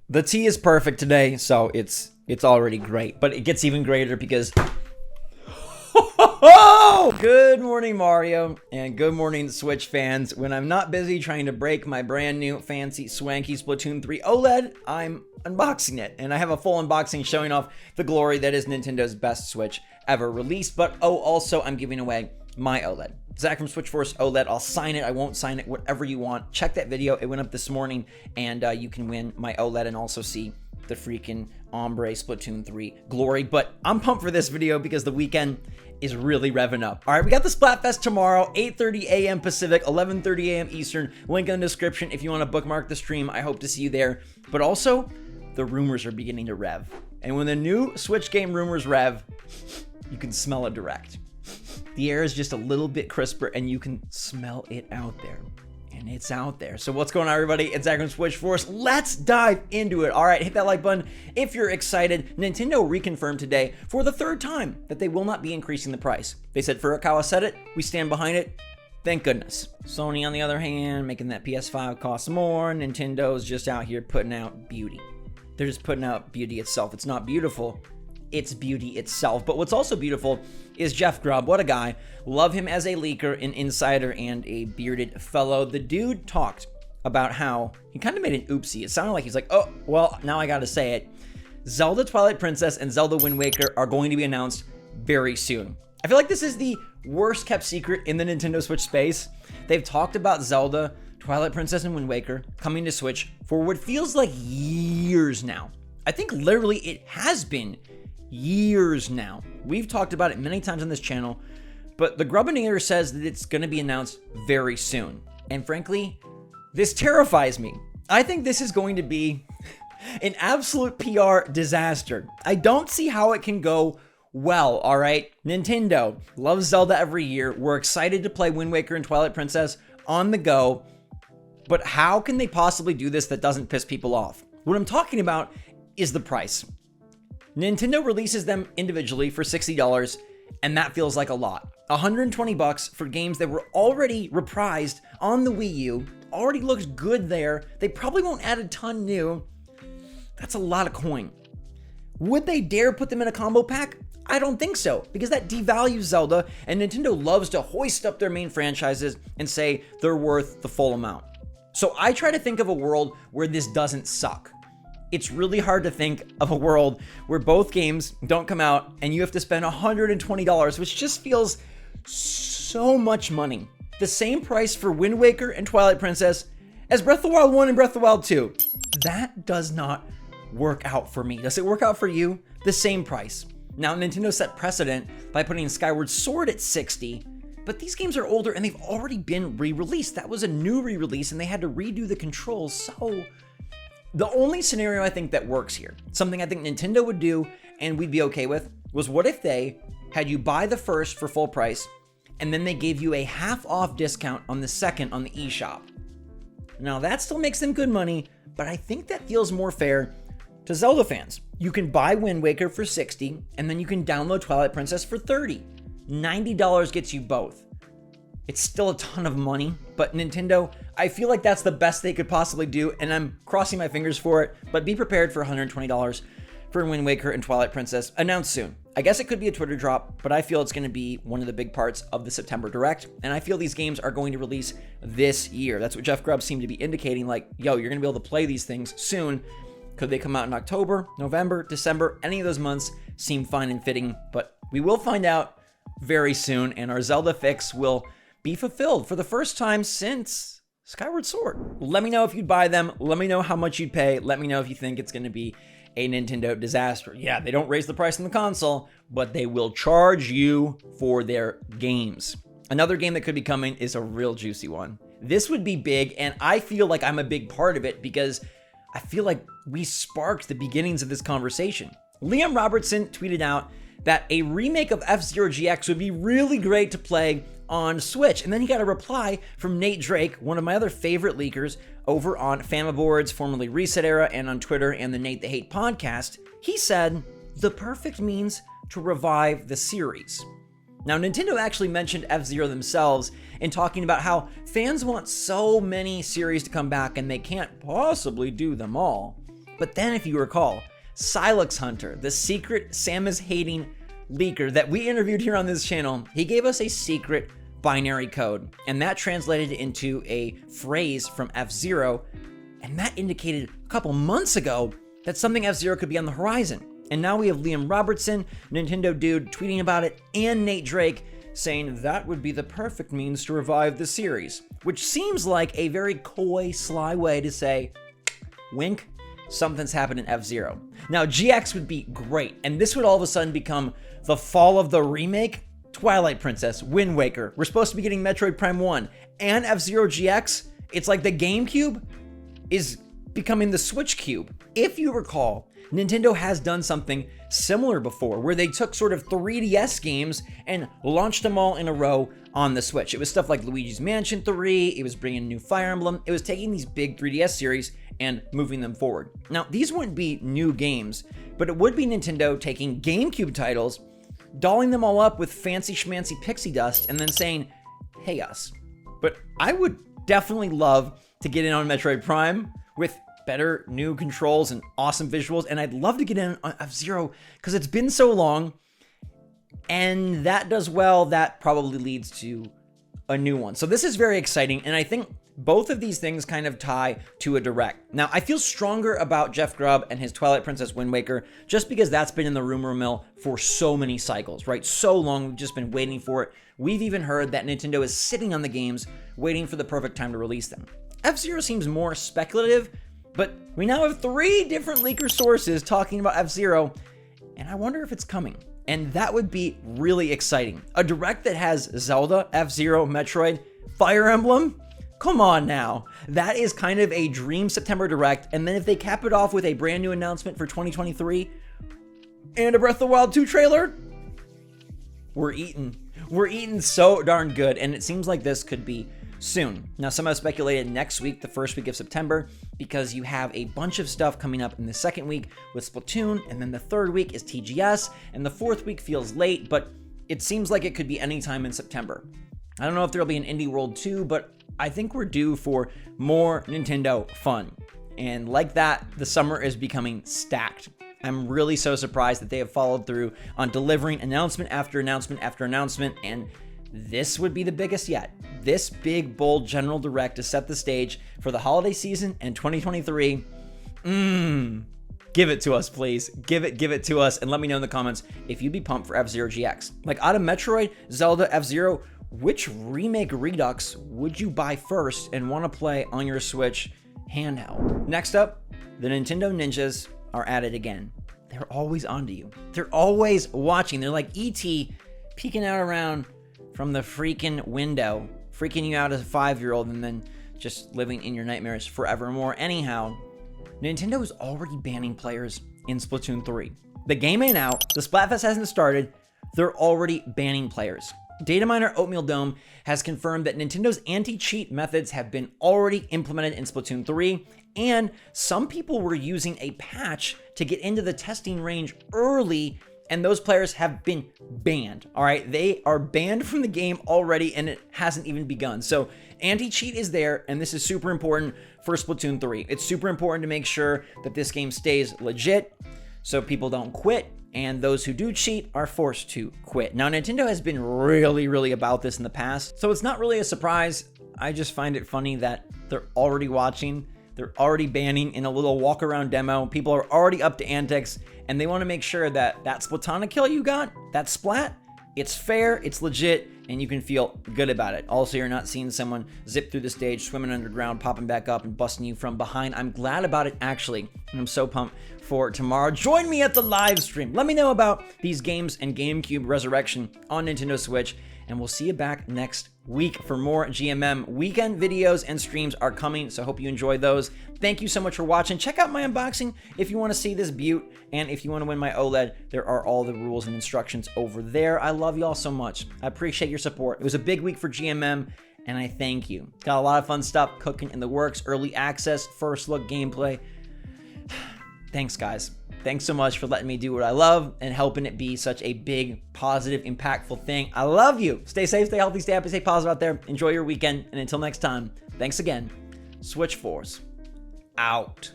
The tea is perfect today, so it's already great. But it gets even greater because... Good morning, Mario, and good morning, Switch fans. When I'm not busy trying to break my brand new, fancy, swanky Splatoon 3 OLED, I'm unboxing it. And I have a full unboxing showing off the glory that is Nintendo's best Switch ever released. But, also, I'm giving away my OLED. Zach from SwitchForce OLED. I'll sign it. I won't sign it. Whatever you want. Check that video. It went up this morning, and you can win my OLED and also see the freaking ombre Splatoon 3 glory. But I'm pumped for this video because the weekend is really revving up. All right, we got the Splatfest tomorrow, 8:30 a.m. Pacific, 11:30 a.m. Eastern. Link in the description if you want to bookmark the stream. I hope to see you there. But also, the rumors are beginning to rev. And when the new Switch game rumors rev, you can smell it direct. The air is just a little bit crisper and you can smell it out there. And it's out there. So what's going on, everybody? It's Zach from SwitchForce. Let's dive into it. All right, hit that like button if you're excited. Nintendo reconfirmed today for the third time that they will not be increasing the price. They said Furukawa said it. We stand behind it. Thank goodness. Sony, on the other hand, making that PS5 cost more. Nintendo's just out here putting out beauty. They're just putting out beauty itself. It's not beautiful. It's beauty itself. But what's also beautiful is Jeff Grubb. What a guy. Love him as a leaker, an insider, and a bearded fellow. The dude talked about how he kind of made an oopsie. It sounded like he's like, oh, well, now I gotta say it. Zelda Twilight Princess and Zelda Wind Waker are going to be announced very soon. I feel like this is the worst kept secret in the Nintendo Switch space. They've talked about Zelda, Twilight Princess, and Wind Waker coming to Switch for what feels like years now. I think literally it has been years now. We've talked about it many times on this channel, but the Grubbinator says that it's going to be announced very soon. And frankly, this terrifies me. I think this is going to be an absolute PR disaster. I don't see how it can go well, all right? Nintendo loves Zelda every year. We're excited to play Wind Waker and Twilight Princess on the go, but how can they possibly do this that doesn't piss people off? What I'm talking about is the price. Nintendo releases them individually for $60, and that feels like a lot. $120 for games that were already reprised on the Wii U, already looks good there. They probably won't add a ton new. That's a lot of coin. Would they dare put them in a combo pack? I don't think so, because that devalues Zelda, and Nintendo loves to hoist up their main franchises and say they're worth the full amount. So I try to think of a world where this doesn't suck. It's really hard to think of a world where both games don't come out and you have to spend $120, which just feels so much money. The same price for Wind Waker and Twilight Princess as Breath of the Wild 1 and Breath of the Wild 2. That does not work out for me. Does it work out for you? The same price. Now, Nintendo set precedent by putting Skyward Sword at $60, but these games are older and they've already been re-released. That was a new re-release and they had to redo the controls, so... The only scenario I think that works here, something I think Nintendo would do and we'd be okay with, was what if they had you buy the first for full price and then they gave you a half off discount on the second on the eShop. Now that still makes them good money, but I think that feels more fair to Zelda fans. You can buy Wind Waker for $60 and then you can download Twilight Princess for $30. $90 gets you both. It's still a ton of money, but Nintendo, I feel like that's the best they could possibly do, and I'm crossing my fingers for it, but be prepared for $120 for Wind Waker and Twilight Princess, announced soon. I guess it could be a Twitter drop, but I feel it's going to be one of the big parts of the September Direct, and I feel these games are going to release this year. That's what Jeff Grubb seemed to be indicating, like, yo, you're going to be able to play these things soon. Could they come out in October, November, December? Any of those months seem fine and fitting, but we will find out very soon, and our Zelda fix will be fulfilled for the first time since Skyward Sword. Let me know if you'd buy them. Let me know how much you'd pay. Let me know if you think it's going to be a Nintendo disaster. Yeah, they don't raise the price on the console, but they will charge you for their games. Another game that could be coming is a real juicy one. This would be big, and I feel like I'm a big part of it because I feel like we sparked the beginnings of this conversation. Liam Robertson tweeted out that a remake of F-Zero GX would be really great to play on Switch. And then he got a reply from Nate Drake, one of my other favorite leakers over on Famaboards, formerly Reset Era, and on Twitter and the Nate the Hate podcast. He said, the perfect means to revive the series. Now, Nintendo actually mentioned F-Zero themselves in talking about how fans want so many series to come back and they can't possibly do them all. But then, if you recall, Silex Hunter, the secret Samus-hating leaker that we interviewed here on this channel, he gave us a secret binary code, and that translated into a phrase from F-Zero, and that indicated a couple months ago that something F-Zero could be on the horizon. And now we have Liam Robertson, Nintendo Dude, tweeting about it, and Nate Drake saying that would be the perfect means to revive the series, which seems like a very coy, sly way to say, wink, something's happened in F-Zero. Now, GX would be great, and this would all of a sudden become the fall of the remake, Twilight Princess, Wind Waker. We're supposed to be getting Metroid Prime 1 and F-Zero GX. It's like the GameCube is becoming the Switch Cube. If you recall, Nintendo has done something similar before, where they took sort of 3DS games and launched them all in a row on the Switch. It was stuff like Luigi's Mansion 3, it was bringing new Fire Emblem, it was taking these big 3DS series and moving them forward. Now, these wouldn't be new games, but it would be Nintendo taking GameCube titles, dolling them all up with fancy schmancy pixie dust, and then saying, hey us. But I would definitely love to get in on Metroid Prime with better new controls and awesome visuals, and I'd love to get in on F-Zero because it's been so long, and that does well, that probably leads to a new one. So this is very exciting, and I think both of these things kind of tie to a direct. Now, I feel stronger about Jeff Grubb and his Twilight Princess Wind Waker just because that's been in the rumor mill for so many cycles, right? So long, we've just been waiting for it. We've even heard that Nintendo is sitting on the games, waiting for the perfect time to release them. F-Zero seems more speculative, but we now have 3 different leaker sources talking about F-Zero, and I wonder if it's coming. And that would be really exciting. A direct that has Zelda, F-Zero, Metroid, Fire Emblem? Come on now. That is kind of a dream September direct, and then if they cap it off with a brand new announcement for 2023 and a Breath of the Wild 2 trailer, we're eating. We're eating so darn good, and it seems like this could be soon. Now, some have speculated next week, the first week of September, because you have a bunch of stuff coming up in the second week with Splatoon, and then the third week is TGS, and the fourth week feels late, but it seems like it could be any time in September. I don't know if there'll be an Indie World 2, but I think we're due for more Nintendo fun. And like that, the summer is becoming stacked. I'm really so surprised that they have followed through on delivering announcement after announcement after announcement, and this would be the biggest yet. This big, bold General Direct to set the stage for the holiday season and 2023. Give it to us, please. Give it to us, and let me know in the comments if you'd be pumped for F-Zero GX. Like, out of Metroid, Zelda, F-Zero, which remake Redux would you buy first and want to play on your Switch handheld? Next up, the Nintendo Ninjas are at it again. They're always onto you. They're always watching. They're like E.T. peeking out around from the freaking window, freaking you out as a 5-year-old and then just living in your nightmares forevermore. Anyhow, Nintendo is already banning players in Splatoon 3. The game ain't out, the Splatfest hasn't started, they're already banning players. Data miner Oatmeal Dome has confirmed that Nintendo's anti-cheat methods have been already implemented in Splatoon 3, and some people were using a patch to get into the testing range early, and those players have been banned. All right, they are banned from the game already, and it hasn't even begun. So anti-cheat is there, and this is super important for Splatoon 3. It's super important to make sure that this game stays legit so people don't quit, and those who do cheat are forced to quit. Now, Nintendo has been really about this in the past, so it's not really a surprise. I just find it funny that they're already watching, they're already banning in a little walk-around demo. People are already up to antics, and they want to make sure that that Splatana kill you got, that splat, it's fair, it's legit, and you can feel good about it. Also, you're not seeing someone zip through the stage, swimming underground, popping back up, and busting you from behind. I'm glad about it, actually, and I'm so pumped for tomorrow. Join me at the live stream. Let me know about these games and GameCube Resurrection on Nintendo Switch, and we'll see you back next week for more GMM. Weekend videos and streams are coming, so I hope you enjoy those. Thank you so much for watching. Check out my unboxing if you want to see this beaut, and if you want to win my OLED, there are all the rules and instructions over there. I love you all so much. I appreciate your support. It was a big week for GMM, and I thank you. Got a lot of fun stuff cooking in the works, early access, first look gameplay. Thanks, guys. Thanks so much for letting me do what I love and helping it be such a big, positive, impactful thing. I love you. Stay safe, stay healthy, stay happy, stay positive out there. Enjoy your weekend. And until next time, thanks again. SwitchForce out.